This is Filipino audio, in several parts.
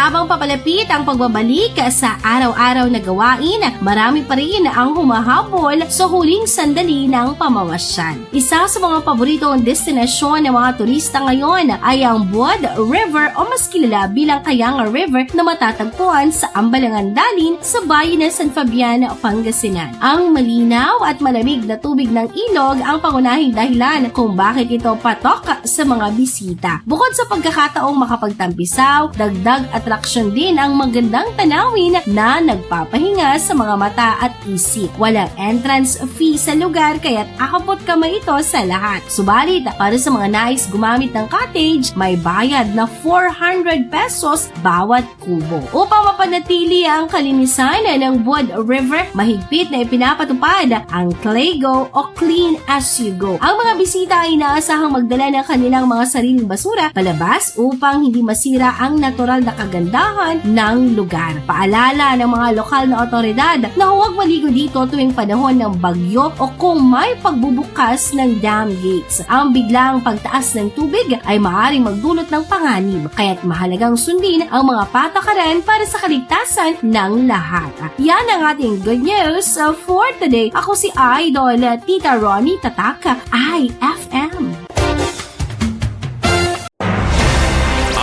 habang papalapit ang pagbabalik sa araw-araw na gawain, marami pa rin ang humahabol sa huling sandali ng pamamasyal. Isa sa mga paboritong destinasyon ng mga turista ngayon ay ang Buod River o mas kilala bilang Kayanga River na matatagpuan sa Ambalangan Dalin sa bayan ng San Fabian, Pangasinan. Ang malinaw at malamig na tubig ng ilog ang pangunahing dahilan kung bakit ito patok sa mga bisita. Bukod sa pagkakataong makapagtampisaw, dagdag atraksyon din ang magandang tanawin na nagpapahinga sa mga mata at isip. Walang entrance fee sa lugar kaya't akapot kamay ito sa lahat. Subalit, para sa mga nais gumamit ng cottage, may bayad na 400 pesos bawat kubo. Upang mapanatili ang kalinisan ng Buod River, mahigpit na ipinapatupad ang CLAYGO o Clean As You Go. Ang mga bisita ay inaasahang magdala ng kanilang mga sariling basura palabas upang hindi masira ang natural na kagandahan ng lugar. Paalala ng mga lokal na otoridad na huwag maligo dito tuwing panahon ng bagyo o kung may pagbubukas ng dam gates. Ang biglang pagtaas ng tubig ay maaaring magdulot ng panganib, kaya't mahalagang sundin ang mga patakaran para sa kaligtasan ng lahat. Yan ang ating good news for today. Ako si Idol Tita Ronnie Tataka, IFM.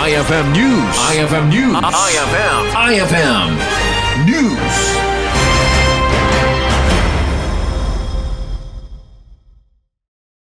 IFM News. IFM News. IFM News.